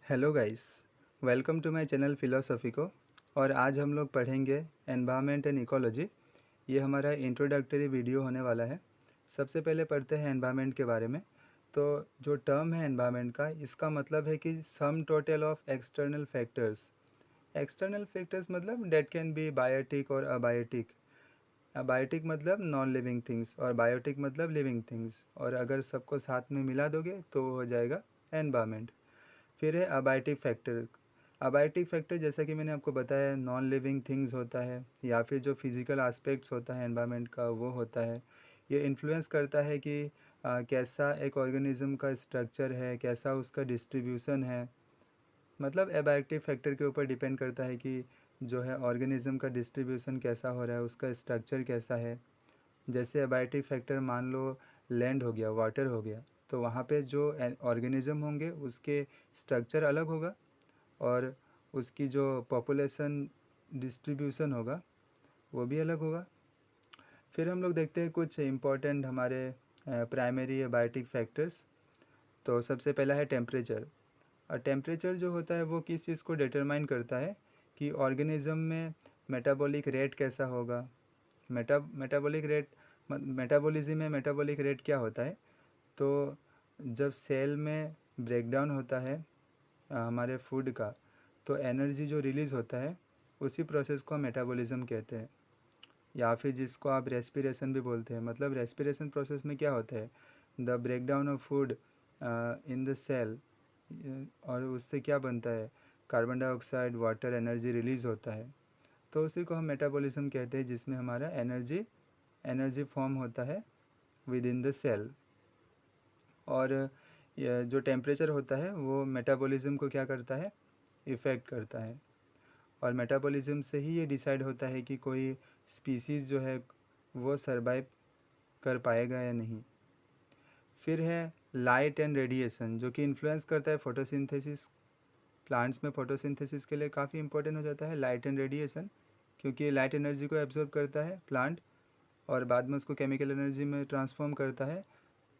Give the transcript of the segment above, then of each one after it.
Hello guys, welcome to my channel philosophy को। और आज हम लोग पढ़ेंगे एनवायरनमेंट एंड इकोलॉजी। ये हमारा इंट्रोडक्टरी वीडियो होने वाला है। सबसे पहले पढ़ते हैं एनवायरनमेंट के बारे में। तो जो टर्म है एनवायरनमेंट का, इसका मतलब है कि sum total of external factors. External factors मतलब डेट कैन बी बायोटिक और अबायोटिक। अबायोटिक मतलब नॉन लिविंग थिंग्स और बायोटिक मतलब लिविंग थिंग्स, और अगर सबको साथ में मिला दोगे तो वो हो जाएगा एनवायरनमेंट। फिर है अबायोटिक फैक्टर। अबायोटिक फैक्टर जैसा कि मैंने आपको बताया, नॉन लिविंग थिंग्स होता है या फिर जो फिज़िकल एस्पेक्ट्स होता है एनवायरनमेंट का वो होता है। ये इन्फ्लुएंस करता है कि कैसा एक ऑर्गेनिज्म का स्ट्रक्चर है, कैसा उसका डिस्ट्रीब्यूशन है। मतलब अबायोटिक फैक्टर के ऊपर डिपेंड करता है कि जो है ऑर्गेनिज्म का डिस्ट्रीब्यूशन कैसा हो रहा है, उसका स्ट्रक्चर कैसा है। जैसे अबायोटिक फैक्टर मान लो लैंड हो गया, वाटर हो गया, तो वहाँ पे जो ऑर्गेनिज्म होंगे उसके स्ट्रक्चर अलग होगा और उसकी जो पॉपुलेशन डिस्ट्रीब्यूशन होगा वो भी अलग होगा। फिर हम लोग देखते हैं कुछ इम्पोर्टेंट हमारे प्राइमरी अबायोटिक फैक्टर्स। तो सबसे पहला है टेम्परेचर। और टेम्परेचर जो होता है वो किस चीज़ को डिटरमाइन करता है कि ऑर्गेनिज्म में मेटाबॉलिक रेट कैसा होगा। मेटाबॉलिक रेट, मेटाबॉलिज्म में मेटाबॉलिक रेट क्या होता है। तो जब सेल में ब्रेकडाउन होता है हमारे फूड का, तो एनर्जी जो रिलीज़ होता है उसी प्रोसेस को हम मेटाबॉलिज्म कहते हैं, या फिर जिसको आप रेस्पिरेशन भी बोलते हैं। मतलब रेस्पिरेशन प्रोसेस में क्या होता है, the breakdown of food in the cell, और उससे क्या बनता है, carbon dioxide, water, energy release होता है। तो उसी को हम मेटाबॉलिज्म कहते हैं, जिसमें हमारा एनर्जी फॉर्म होता है विद इन द सेल। और जो टेम्परेचर होता है वो मेटाबॉलिज्म को क्या करता है, इफ़ेक्ट करता है। और मेटाबॉलिज्म से ही ये डिसाइड होता है कि कोई स्पीसीज़ जो है वो सरवाइव कर पाएगा या नहीं। फिर है लाइट एंड रेडिएशन, जो कि इन्फ्लुएंस करता है फोटोसिंथेसिस। प्लांट्स में फोटोसिंथेसिस के लिए काफ़ी इंपॉर्टेंट हो जाता है लाइट एंड रेडिएशन, क्योंकि लाइट एनर्जी को एब्जॉर्ब करता है प्लांट और बाद में उसको केमिकल एनर्जी में ट्रांसफॉर्म करता है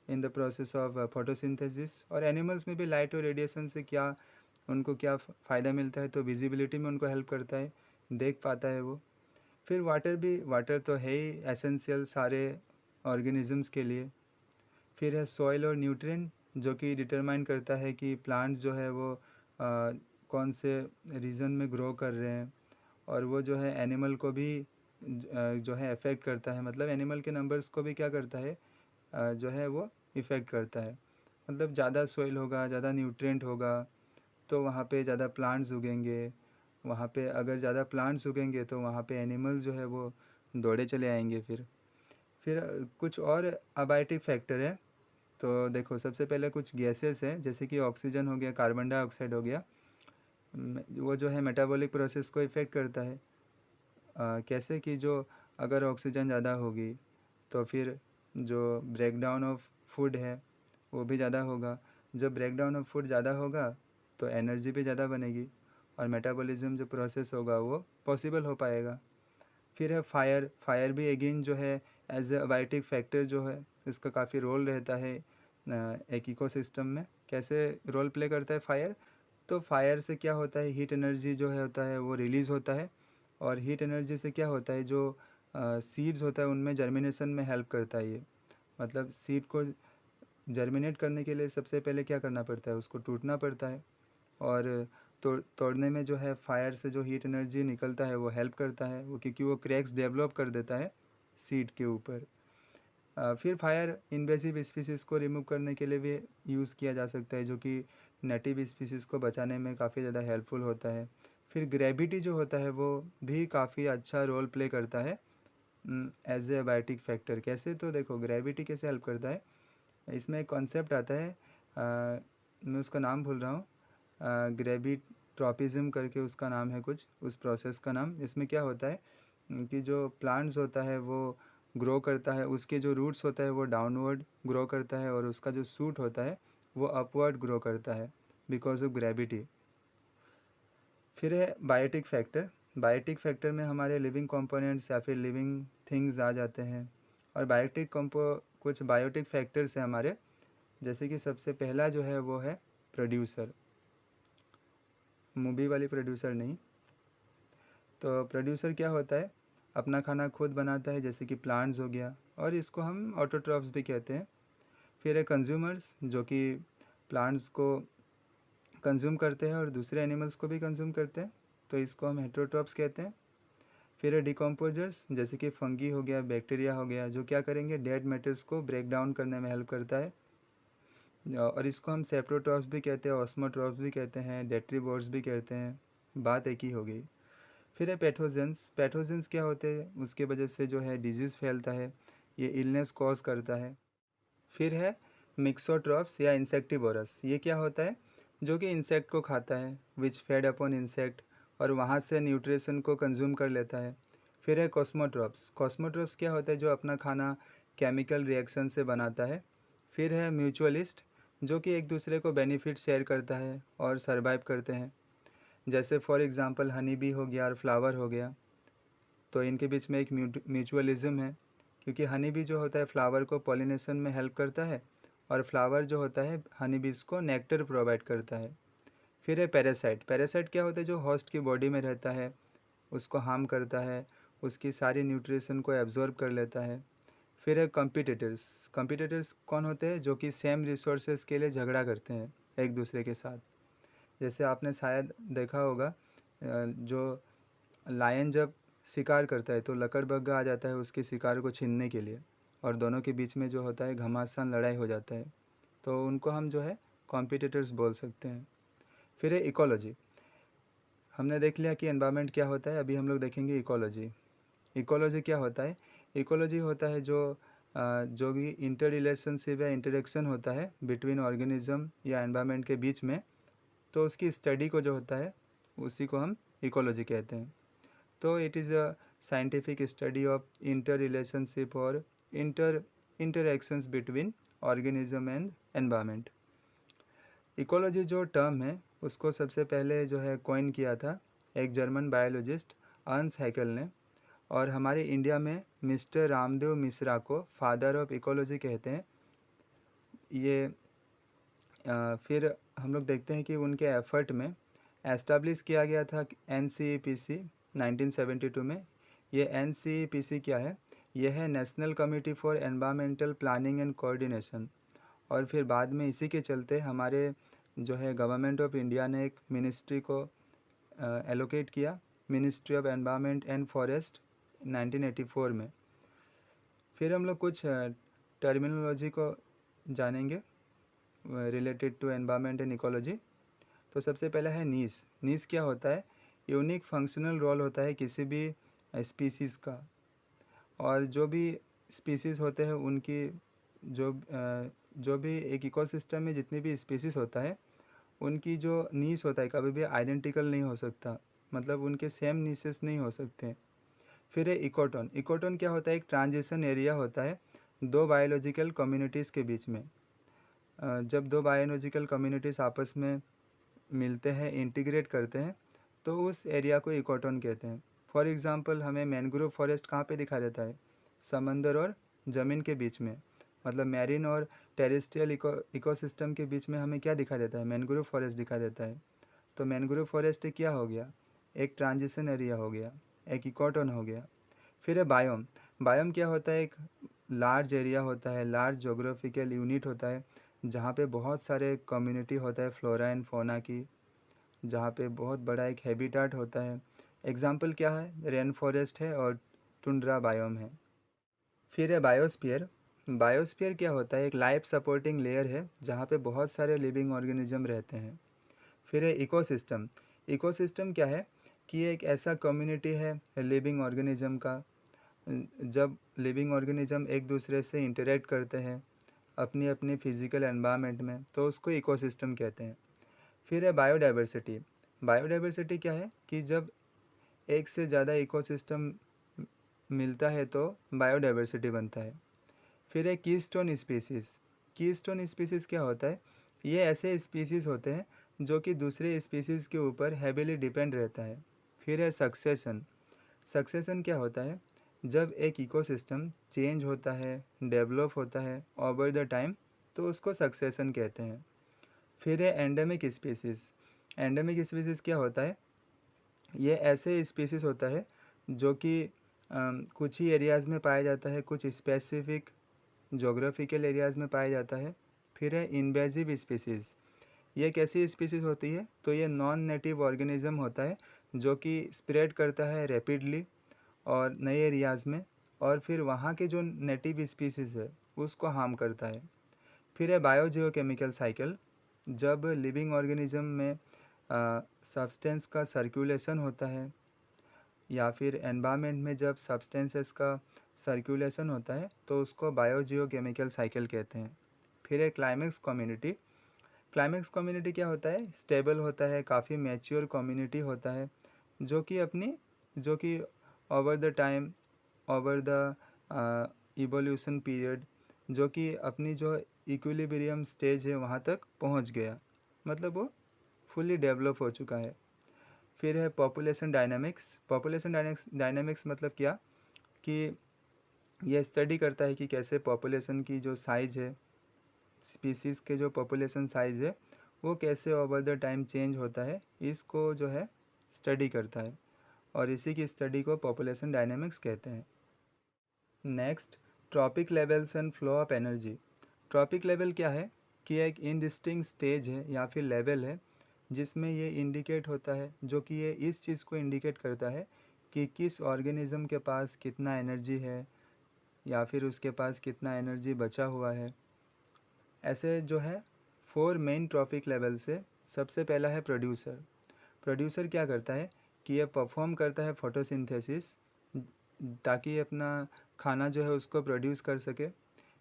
in the process of photosynthesis. और एनिमल्स में भी लाइट और रेडिएशन से क्या उनको क्या फ़ायदा मिलता है, तो विजिबिलिटी में उनको हेल्प करता है, देख पाता है वो। फिर वाटर तो है ही एसेंशियल सारे ऑर्गेनिजम्स के लिए। फिर है सॉइल और न्यूट्रिएंट, जो कि डिटरमाइन करता है कि प्लांट्स जो है वो कौन से रीजन में ग्रो कर रहे हैं। और वो जो है एनिमल को भी जो है अफेक्ट करता है। मतलब एनिमल के नंबर्स को भी क्या करता है, जो है वो इफ़ेक्ट करता है। मतलब ज़्यादा सॉइल होगा, ज़्यादा न्यूट्रिएंट होगा, तो वहाँ पे ज़्यादा प्लांट्स उगेंगे। वहाँ पे अगर ज़्यादा प्लांट्स उगेंगे तो वहाँ पे एनिमल जो है वो दौड़े चले आएंगे। फिर कुछ और अबायोटिक फैक्टर है। तो देखो, सबसे पहले कुछ गैसेस हैं, जैसे कि ऑक्सीजन हो गया, कार्बन डाइऑक्साइड हो गया। वो जो है मेटाबॉलिक प्रोसेस को इफ़ेक्ट करता है। कैसे कि जो अगर ऑक्सीजन ज़्यादा होगी तो फिर जो ब्रेकडाउन ऑफ फूड है वो भी ज़्यादा होगा। जब ब्रेकडाउन ऑफ फूड ज़्यादा होगा तो एनर्जी भी ज़्यादा बनेगी और मेटाबॉलिज्म जो प्रोसेस होगा वो पॉसिबल हो पाएगा। फिर है फायर। फायर भी अगेन जो है एज ए बायोटिक फैक्टर जो है, इसका काफ़ी रोल रहता है एक इकोसिस्टम में। कैसे रोल प्ले करता है फायर, तो फायर से क्या होता है, हीट एनर्जी जो है होता है वो रिलीज़ होता है। और हीट एनर्जी से क्या होता है, जो सीड्स होता है उनमें जर्मिनेशन में हेल्प करता है ये। मतलब सीड को जर्मिनेट करने के लिए सबसे पहले क्या करना पड़ता है, उसको टूटना पड़ता है। और तोड़ने में जो है फायर से जो हीट एनर्जी निकलता है वो हेल्प करता है, वो क्योंकि वो क्रैक्स डेवलप कर देता है सीड के ऊपर। फिर फायर इन्वेसिव स्पीसीज़ को रिमूव करने के लिए भी यूज़ किया जा सकता है, जो कि नेटिव स्पीसीज़ को बचाने में काफ़ी ज़्यादा हेल्पफुल होता है। फिर ग्रेविटी जो होता है वो भी काफ़ी अच्छा रोल प्ले करता है एज ए बायोटिक फैक्टर। कैसे, तो देखो ग्रेविटी कैसे हेल्प करता है। इसमें एक कॉन्सेप्ट आता है, मैं उसका नाम भूल रहा हूँ, ग्रेविट्रोपिज्म करके उसका नाम है कुछ, उस प्रोसेस का नाम। इसमें क्या होता है कि जो प्लांट्स होता है वो ग्रो करता है, उसके जो रूट्स होता है वो डाउनवर्ड ग्रो करता है और उसका जो सूट होता है वो अपवर्ड ग्रो करता है बिकॉज ऑफ ग्रेविटी। फिर है बायोटिक फैक्टर। बायोटिक फैक्टर में हमारे लिविंग कंपोनेंट्स या फिर लिविंग थिंग्स आ जाते हैं। और कुछ बायोटिक फैक्टर्स हैं हमारे, जैसे कि सबसे पहला जो है वो है प्रोड्यूसर। मूवी वाली प्रोड्यूसर नहीं। तो प्रोड्यूसर क्या होता है, अपना खाना खुद बनाता है, जैसे कि प्लांट्स हो गया, और इसको हम ऑटोट्रॉफ्स भी कहते हैं। फिर है कंज्यूमर्स, जो कि प्लांट्स को कंज्यूम करते हैं और दूसरे एनिमल्स को भी कंज्यूम करते हैं, तो इसको हम हेटेरोट्रॉफ्स कहते हैं। फिर है डिकम्पोजर्स, जैसे कि फंगी हो गया, बैक्टीरिया हो गया, जो क्या करेंगे, डेड मैटर्स को ब्रेक डाउन करने में हेल्प करता है, और इसको हम सेप्रोट्रॉफ्स भी कहते हैं, ऑस्मोट्रॉफ्स भी कहते हैं, डेट्रीबोर्स भी कहते हैं, बात एक ही हो गई। फिर है पैथोजेंस। पैथोजेंस क्या होते हैं, उसके वजह से जो है डिजीज़ फैलता है, ये इलनेस कॉज करता है। फिर है मिक्सोट्रॉप्स या इंसेक्टिवोरस। ये क्या होता है, जो कि इंसेक्ट को खाता है, विच फेड अपॉन इंसेक्ट, और वहाँ से न्यूट्रिशन को कंज्यूम कर लेता है। फिर है कॉस्मोट्रॉप्स। कॉस्मोट्रॉप्स क्या होता है, जो अपना खाना केमिकल रिएक्शन से बनाता है। फिर है म्यूचुअलिस्ट, जो कि एक दूसरे को बेनिफिट शेयर करता है और सर्वाइव करते हैं, जैसे फॉर एग्ज़ाम्पल हनी बी हो गया और फ्लावर हो गया। तो इनके बीच में एक म्यूचुअलिज्म है, क्योंकि हनी बी जो होता है फ्लावर को पॉलिनेशन में हेल्प करता है, और फ्लावर जो होता है हनी बीज को नेक्टर प्रोवाइड करता है। फिर है पैरासाइट। पैरासाइट क्या होता है, जो होस्ट की बॉडी में रहता है, उसको हार्म करता है, उसकी सारी न्यूट्रिशन को एब्जॉर्ब कर लेता है। फिर है कम्पिटिटर्स। कम्पिटिटर्स कौन होते हैं, जो कि सेम रिसोर्सेज के लिए झगड़ा करते हैं एक दूसरे के साथ। जैसे आपने शायद देखा होगा, जो लायन जब शिकार करता है तो लकड़बग्गा आ जाता है उसके शिकार को छीनने के लिए, और दोनों के बीच में जो होता है घमासान लड़ाई हो जाता है, तो उनको हम जो है कॉम्पिटिटर्स बोल सकते हैं। फिर है इकोलॉजी। हमने देख लिया कि एनवायरनमेंट क्या होता है, अभी हम लोग देखेंगे इकोलॉजी। इकोलॉजी क्या होता है, इकोलॉजी होता है जो भी इंटर रिलेशनशिप या इंटरेक्शन होता है बिटवीन ऑर्गेनिज्म या एनवायरनमेंट के बीच में, तो उसकी स्टडी को जो होता है उसी को हम इकोलॉजी कहते हैं। तो it is a scientific study of interrelationship और interactions between organism and environment. Ecology जो टर्म है उसको सबसे पहले जो है कॉइन किया था एक जर्मन बायोलॉजिस्ट अर्न्स्ट हैकेल ने, और हमारे इंडिया में मिस्टर रामदेव मिश्रा को फादर ऑफ इकोलॉजी कहते हैं। ये फिर हम लोग देखते हैं कि उनके एफर्ट में एस्टैब्लिश किया गया था NCEPC 1972 में। ये NCEPC क्या है, यह है national committee for environmental planning and coordination. और फिर बाद में इसी के चलते हमारे जो है गवर्नमेंट ऑफ इंडिया ने एक मिनिस्ट्री को एलोकेट किया, ministry of environment and forest 1984 में। फिर हम लोग कुछ टर्मिनोलॉजी को जानेंगे related to environment and ecology. तो सबसे पहला है नीश। नीश क्या होता है, यूनिक फंक्शनल रोल होता है किसी भी स्पीसीज़ का, और जो भी स्पीसीज़ होते हैं उनकी जो भी एक इकोसिस्टम में जितनी भी स्पीसीज़ होता है उनकी जो नीश होता है कभी भी आइडेंटिकल नहीं हो सकता, मतलब उनके सेम नीसेस नहीं हो सकते। फिर है इकोटोन। इकोटोन क्या होता है, एक ट्रांजिशन एरिया होता है दो बायोलॉजिकल कम्युनिटीज़ के बीच में। जब दो बायोलॉजिकल कम्युनिटीज़ आपस में मिलते हैं, इंटीग्रेट करते हैं, तो उस एरिया को इकोटोन कहते हैं। फॉर एग्ज़ाम्पल हमें मैनग्रोव फॉरेस्ट कहाँ पे दिखा देता है, समंदर और ज़मीन के बीच में, मतलब मैरीन और टेरेस्ट्रियल इकोसिस्टम के बीच में हमें क्या दिखा देता है, मैनग्रोव फॉरेस्ट दिखा देता है। तो मैनग्रोव फॉरेस्ट क्या हो गया, एक ट्रांजिशन एरिया हो गया, एक इकोटोन हो गया। फिर है बायोम। बायोम क्या होता है, एक लार्ज एरिया होता है, लार्ज जोग्राफिकल यूनिट होता है, जहाँ पे बहुत सारे कम्युनिटी होता है फ्लोरा एंड फौना की, जहाँ पे बहुत बड़ा एक हैबिटाट होता है। एग्जाम्पल क्या है, रेन फॉरेस्ट है और टुंड्रा बायोम है। फिर है बायोस्फीयर। बायोस्फीयर क्या होता है, एक लाइफ सपोर्टिंग लेयर है जहाँ पे बहुत सारे लिविंग ऑर्गेनिज्म रहते हैं। फिर है इकोसिस्टम। इकोसिस्टम क्या है कि ये एक ऐसा कम्युनिटी है लिविंग ऑर्गेनिज्म का, जब लिविंग ऑर्गेनिज्म एक दूसरे से इंटरेक्ट करते हैं अपनी अपनी फिज़िकल एनवायरनमेंट में, तो उसको इकोसिस्टम कहते हैं। फिर है बायोडाइवर्सिटी। बायोडाइवर्सिटी क्या है कि जब एक से ज़्यादा इकोसिस्टम मिलता है तो बायोडाइवर्सिटी बनता है। फिर है कीस्टोन स्पीसीज़। कीस्टोन स्पीसीज़ क्या होता है, ये ऐसे स्पीसीज़ होते हैं जो कि दूसरे स्पीसीज़ के ऊपर हैवीली डिपेंड रहता है। फिर है सक्सेशन। सक्सेशन क्या होता है, जब एक इकोसिस्टम चेंज होता है, डेवलप होता है ओवर द टाइम, तो उसको सक्सेशन कहते हैं। फिर है एंडेमिक स्पीसीज़। एंडेमिक स्पीसीज़ क्या होता है, ये ऐसे स्पीसीज़ होता है जो कि कुछ ही एरियाज़ में पाया जाता है, कुछ स्पेसिफिक जोग्राफिकल एरियाज़ में पाया जाता है। फिर है इन्वेजिव स्पीसीज़। ये कैसी स्पीसीज़ होती है, तो ये नॉन नेटिव ऑर्गेनिज्म होता है जो कि स्प्रेड करता है रैपिडली और नए एरियाज़ में, और फिर वहाँ के जो नेटिव स्पीसीज़ है उसको हार्म करता है। फिर है बायोजियोकेमिकल साइकिल। जब लिविंग ऑर्गेनिज्म में सब्सटेंस का सर्कुलेशन होता है या फिर एनवायरनमेंट में जब सब्सटेंसेस का सर्कुलेशन होता है तो उसको बायोजियोकेमिकल साइकिल कहते हैं। फिर है क्लाइमेक्स कम्युनिटी। क्लाइमेक्स कम्युनिटी क्या होता है, स्टेबल होता है, काफ़ी मैच्योर कम्युनिटी होता है जो कि over the time, over the evolution period, जो कि अपनी जो इक्विलिब्रियम स्टेज है वहाँ तक पहुँच गया, मतलब वो फुली डेवलप हो चुका है। फिर है पॉपुलेशन डायनामिक्स। पॉपुलेशन डायनामिक्स मतलब क्या, कि यह स्टडी करता है कि कैसे पॉपुलेशन की जो साइज़ है, स्पीसीज़ के जो पॉपुलेशन साइज़ है वो कैसे ओवर द टाइम चेंज होता है, इसको जो है स्टडी करता है, और इसी की स्टडी को पॉपुलेशन डायनामिक्स कहते हैं। Next, trophic levels and flow of energy. Trophic level क्या है, कि एक इनडिस्टिंक्ट स्टेज है या फिर लेवल है जिसमें ये इंडिकेट होता है, जो कि ये इस चीज़ को इंडिकेट करता है कि किस ऑर्गेनिज्म के पास कितना एनर्जी है या फिर उसके पास कितना एनर्जी बचा हुआ है। ऐसे जो है 4 मेन ट्रॉपिक लेवल से। सबसे पहला है प्रोड्यूसर। प्रोड्यूसर क्या करता है कि ये परफॉर्म करता है फोटोसिंथेसिस, ताकि ये अपना खाना जो है उसको प्रोड्यूस कर सके।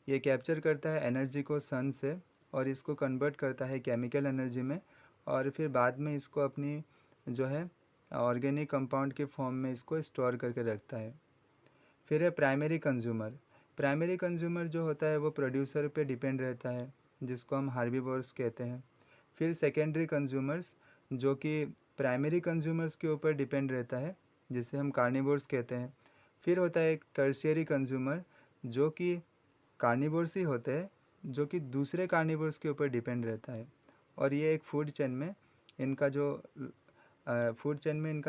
ये कैप्चर करता है एनर्जी को सन से और इसको कन्वर्ट करता है केमिकल एनर्जी में, और फिर बाद में इसको अपनी जो है ऑर्गेनिक कंपाउंड के फॉर्म में इसको स्टोर करके रखता है। फिर है प्राइमरी कंज्यूमर। प्राइमरी कंज्यूमर जो होता है वो प्रोड्यूसर पे डिपेंड रहता है, जिसको हम हार्बीवोर्स कहते हैं। फिर सेकेंडरी कंज्यूमर्स, जो कि प्राइमरी कंज्यूमर्स के ऊपर डिपेंड रहता है, जिसे हम कार्निवोर्स कहते हैं। फिर होता है एक टर्शियरी कंज्यूमर, जो कि कार्निवोर्स ही होते हैं, जो कि दूसरे कार्निवोर्स के ऊपर डिपेंड रहता है, और ये एक फूड चेन में इनका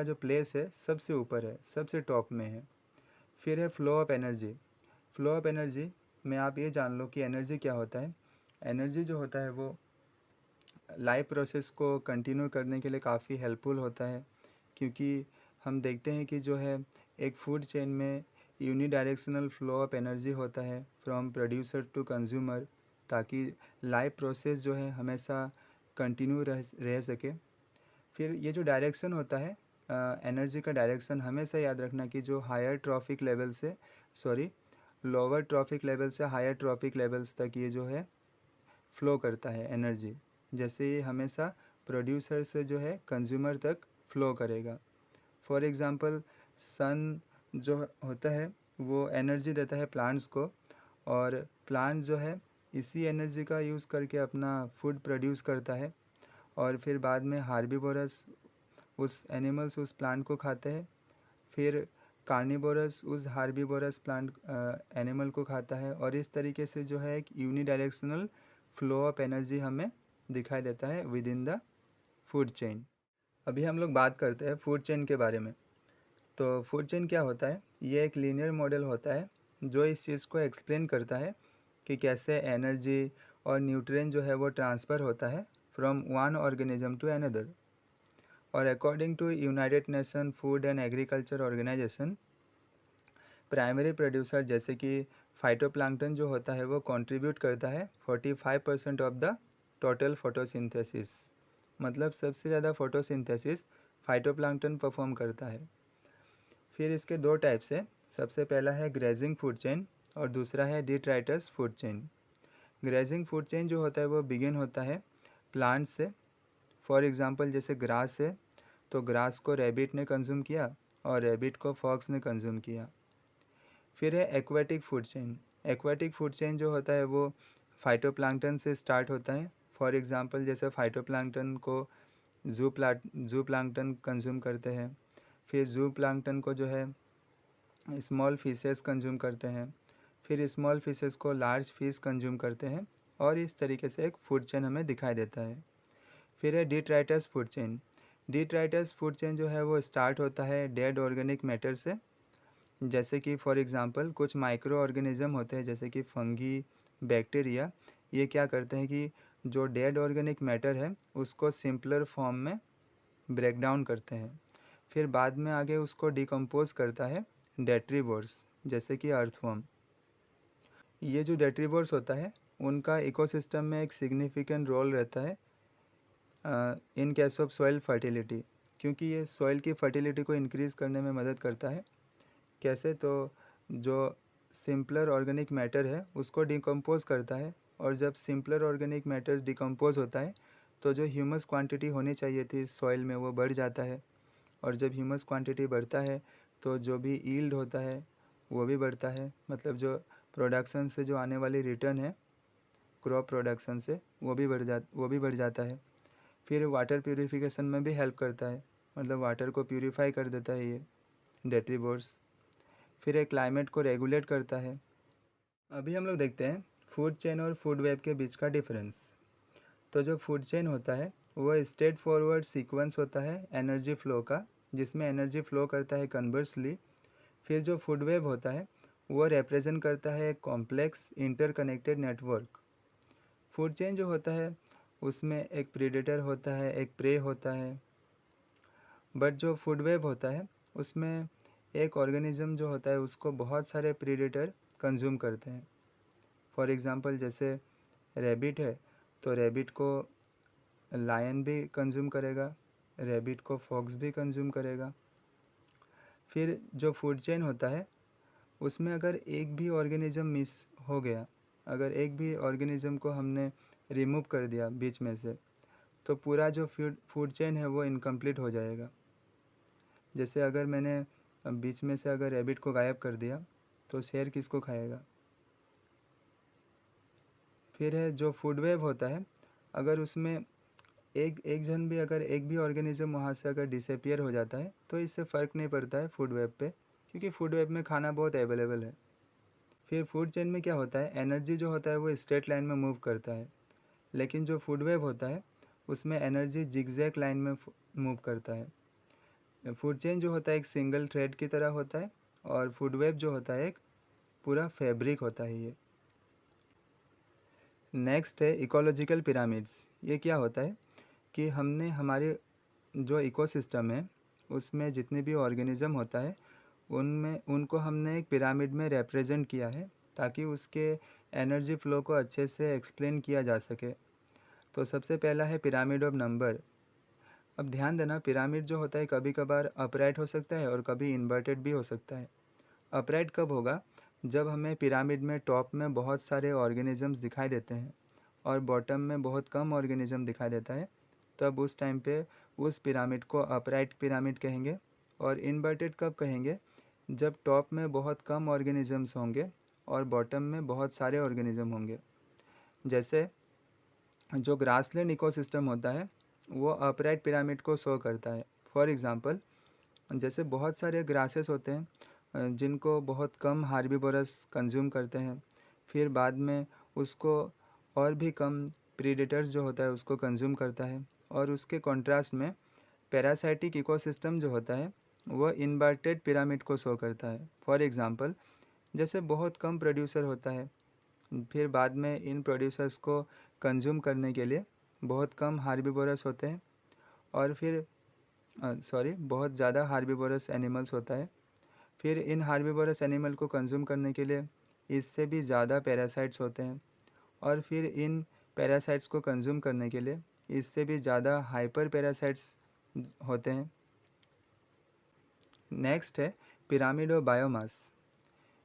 जो प्लेस है सबसे ऊपर है, सबसे टॉप में है। फिर है flow of energy. Flow of energy में आप ये जान लो कि एनर्जी क्या होता है। एनर्जी जो होता है वो लाइफ प्रोसेस को कंटिन्यू करने के लिए काफ़ी हेल्पफुल होता है, क्योंकि हम देखते हैं कि जो है एक फूड चेन में यूनिडायरेक्शनल फ्लो ऑफ एनर्जी होता है फ्रॉम प्रोड्यूसर टू कंज्यूमर, ताकि लाइफ प्रोसेस जो है हमेशा कंटिन्यू रह सके। फिर ये जो डायरेक्शन होता है एनर्जी का डायरेक्शन, हमेशा याद रखना कि जो हायर ट्रॉफिक लेवल से लोअर ट्रॉफिक लेवल से हायर ट्रॉफिक लेवल्स तक ये जो है फ़्लो करता है एनर्जी। जैसे ये हमेशा प्रोड्यूसर से जो है कंज्यूमर तक फ़्लो करेगा। फॉर एग्ज़ाम्पल, सन जो होता है वो एनर्जी देता है प्लांट्स को, और प्लांट जो है इसी एनर्जी का यूज़ करके अपना फूड प्रोड्यूस करता है, और फिर बाद में हार्बीवोरस उस एनिमल्स उस प्लांट को खाते हैं। फिर कार्निवोरस उस हार्बीवोरस प्लांट एनिमल को खाता है, और इस तरीके से जो है एक यूनिडायरेक्शनल फ्लो ऑफ एनर्जी हमें दिखाई देता है with in the food chain. अभी हम लोग बात करते हैं फूड चेन के बारे में। तो फूड चेन क्या होता है, ये एक लीनियर मॉडल होता है जो इस चीज़ को एक्सप्लेन करता है कि कैसे एनर्जी और न्यूट्रिएंट जो है वो ट्रांसफ़र होता है from one organism to another. और according to United Nation food and agriculture organisation, primary producer जैसे कि फाइटोप्लैंक्टन जो होता है वो कंट्रीब्यूट करता है 45% ऑफ द टोटल फोटोसिंथेसिस। मतलब सबसे ज़्यादा फोटोसिंथेसिस फाइटोप्लैंक्टन परफॉर्म करता है। फिर इसके दो टाइप्स है। सबसे पहला है ग्रेजिंग फूड चेन और दूसरा है detritus food chain. Grazing food chain जो होता है वो बिगिन होता है प्लांट से। फॉर एग्ज़ाम्पल, जैसे ग्रास है तो ग्रास को रैबिट ने कंज्यूम किया और रैबिट को फॉक्स ने कंज्यूम किया। फिर है aquatic food chain. Aquatic food chain जो होता है वो फाइटोप्लैंक्टन से स्टार्ट होता है। फॉर एग्ज़ाम्पल, जैसे फाइटोप्लैंक्टन को जू प्लैंक्टन कंज्यूम करते हैं। फिर जू प्लैंक्टन को जो है स्मॉल फिशेस कंज्यूम करते हैं। फिर स्मॉल फिशेस को लार्ज फिश कंज्यूम करते हैं, और इस तरीके से एक फूड चेन हमें दिखाई देता है। फिर है detritus food chain. Detritus food chain जो है वो स्टार्ट होता है डेड ऑर्गेनिक मैटर से, जैसे कि फॉर एग्जांपल कुछ माइक्रो ऑर्गेनिज्म होते हैं जैसे कि फंगी, बैक्टीरिया। ये क्या करते हैं कि जो डेड ऑर्गेनिक मैटर है उसको सिंपलर फॉर्म में ब्रेक डाउन करते हैं, फिर बाद में आगे उसको डिकम्पोज करता है डेट्रीबोर्स जैसे कि अर्थवर्म। ये जो डेट्रीबोर्स होता है उनका इकोसिस्टम में एक सिग्निफिकेंट रोल रहता है in case of soil fertility, क्योंकि ये सॉइल की फर्टिलिटी को इंक्रीज़ करने में मदद करता है। कैसे? तो जो सिंपलर ऑर्गेनिक मैटर है उसको डिकम्पोज करता है, और जब सिंपलर ऑर्गेनिक मैटर डिकम्पोज होता है तो जो ह्यूमस क्वांटिटी होनी चाहिए थी सॉइल में वो बढ़ जाता है, और जब ह्यूमस क्वांटिटी बढ़ता है तो जो भी यील्ड होता है वो भी बढ़ता है, मतलब जो प्रोडक्शन से जो आने वाली रिटर्न है क्रॉप प्रोडक्शन से वो भी बढ़ जाता है। फिर वाटर प्यूरिफिकेशन में भी हेल्प करता है, मतलब वाटर को प्यूरिफाई कर देता है ये डेट्रीबोर्स। फिर एक क्लाइमेट को रेगुलेट करता है। अभी हम लोग देखते हैं फूड चेन और फूड वेब के बीच का डिफरेंस। तो जो फूड चेन होता है वो स्ट्रेट फॉरवर्ड सीक्वेंस होता है एनर्जी फ्लो का, जिसमें एनर्जी फ्लो करता है कन्वर्सली। फिर जो फूड वेब होता है वो रिप्रेजेंट करता है complex interconnected network. Food chain जो होता है उसमें एक प्रीडेटर होता है, एक प्रे होता है, बट जो फूड वेब होता है उसमें एक ऑर्गेनिज्म जो होता है उसको बहुत सारे प्रीडेटर कंज्यूम करते हैं। फॉर एग्ज़ाम्पल जैसे रैबिट है तो रैबिट को लायन भी कंज्यूम करेगा, रैबिट को फॉक्स भी कंज्यूम करेगा। फिर जो फूड चेन होता है उसमें अगर एक भी ऑर्गेनिज्म मिस हो गया, अगर एक भी ऑर्गेनिज्म को हमने रिमूव कर दिया बीच में से, तो पूरा जो फूड चेन है वो इनकम्प्लीट हो जाएगा। जैसे अगर मैंने बीच में से अगर रैबिट को गायब कर दिया तो शेर किसको खाएगा? फिर है जो फूड वेब होता है, अगर उसमें एक जन भी, अगर एक भी ऑर्गेनिज्म वहाँ से अगर डिसअपियर हो जाता है तो इससे फ़र्क नहीं पड़ता है फूड वेब पे, क्योंकि फूड वेब में खाना बहुत अवेलेबल है। फिर फूड चेन में क्या होता है, एनर्जी जो होता है वो स्ट्रेट लाइन में मूव करता है, लेकिन जो फूड वेब होता है उसमें एनर्जी जिगजैग लाइन में मूव करता है। फूड चेन जो होता है एक सिंगल थ्रेड की तरह होता है, और फूड वेब जो होता है एक पूरा फैब्रिक होता है ये। नेक्स्ट है इकोलॉजिकल पिरामिड्स। ये क्या होता है कि हमने हमारे जो इकोसिस्टम है उसमें जितने भी ऑर्गेनिज्म होता है उनमें उनको हमने एक पिरामिड में रिप्रेजेंट किया है, ताकि उसके एनर्जी फ्लो को अच्छे से एक्सप्लेन किया जा सके। तो सबसे पहला है पिरामिड ऑफ नंबर। अब ध्यान देना, पिरामिड जो होता है कभी कभार अपराइट हो सकता है और कभी इन्वर्टेड भी हो सकता है। अपराइट कब होगा? जब हमें पिरामिड में टॉप में बहुत सारे ऑर्गेनिजम्स दिखाई देते हैं और बॉटम में बहुत कम ऑर्गेनिज्म दिखाई देता है, तब उस टाइम पे उस पिरामिड को अपराइट पिरामिड कहेंगे। और इन्वर्टेड कब कहेंगे? जब टॉप में बहुत कम ऑर्गेनिजम्स होंगे और बॉटम में बहुत सारे ऑर्गेनिज्म होंगे। जैसे जो ग्रासलैंड इकोसिस्टम होता है वो अपराइट पिरामिड को शो करता है। फॉर एग्ज़ाम्पल जैसे बहुत सारे ग्रासेस होते हैं जिनको बहुत कम हार्बिवोरस कंज्यूम करते हैं, फिर बाद में उसको और भी कम प्रीडेटर्स जो होता है उसको कंज्यूम करता है, और उसके कॉन्ट्रास्ट में पैरासाइटिक इकोसिस्टम जो होता है वो इन्वर्टेड पिरामिड को शो करता है। फॉर एग्ज़ाम्पल जैसे बहुत कम प्रोड्यूसर होता है, फिर बाद में इन प्रोड्यूसर्स को कंज्यूम करने के लिए बहुत कम हार्बिवोरस होते हैं, और फिर बहुत ज़्यादा हार्बिवोरस एनिमल्स होता है। फिर इन हार्बिवोरस एनिमल को कंज्यूम करने के लिए इससे भी ज़्यादा पैरासाइट्स होते हैं, और फिर इन पैरासाइट्स को कंज्यूम करने के लिए इससे भी ज़्यादा हाइपर पैरासाइट्स होते हैं। नेक्स्ट है पिरामिड ऑफ बायोमास।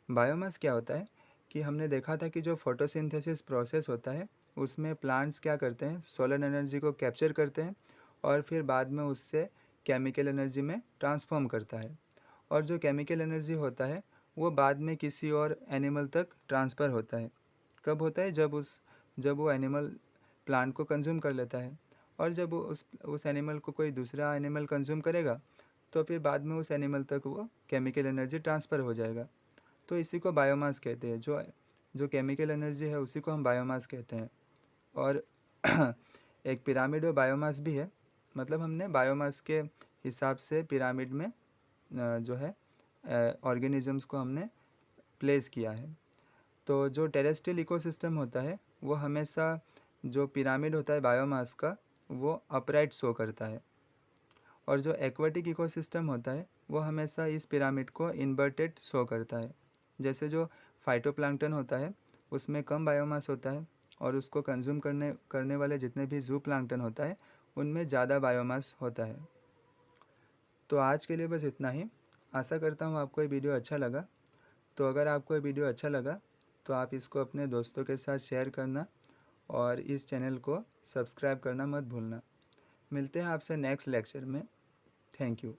बायोमास क्या होता है कि हमने देखा था कि जो फोटोसिंथेसिस प्रोसेस होता है उसमें प्लांट्स क्या करते हैं, सोलर एनर्जी को कैप्चर करते हैं और फिर बाद में उससे केमिकल एनर्जी में ट्रांसफॉर्म करता है। और जो केमिकल एनर्जी होता है वो बाद में किसी और एनिमल तक ट्रांसफ़र होता है। कब होता है? जब वो एनिमल प्लांट को कंज्यूम कर लेता है, और जब वो उस एनिमल को कोई दूसरा एनिमल कंज्यूम करेगा तो फिर बाद में उस एनिमल तक वो केमिकल एनर्जी ट्रांसफ़र हो जाएगा। तो इसी को बायोमास कहते हैं। जो जो केमिकल एनर्जी है उसी को हम बायोमास कहते हैं। और एक पिरामिड और बायोमास भी है, मतलब हमने बायोमास के हिसाब से पिरामिड में जो है ऑर्गेनिजम्स को हमने प्लेस किया है। तो जो टेरेस्ट्रियल इकोसिस्टम होता है वो हमेशा जो पिरामिड होता है बायोमास का वो अपराइट शो करता है, और जो एक्वाटिक इकोसिस्टम होता है वो हमेशा इस पिरामिड को इन्वर्टेड शो करता है। जैसे जो फाइटोप्लैंक्टन होता है उसमें कम बायोमास होता है, और उसको कंज्यूम करने वाले जितने भी जू प्लैंक्टन होता है उनमें ज़्यादा बायोमास होता है। तो आज के लिए बस इतना ही। आशा करता हूँ आपको ये वीडियो अच्छा लगा। तो अगर आपको ये वीडियो अच्छा लगा तो आप इसको अपने दोस्तों के साथ शेयर करना और इस चैनल को सब्सक्राइब करना मत भूलना। मिलते हैं आपसे नेक्स्ट लेक्चर में। Thank you.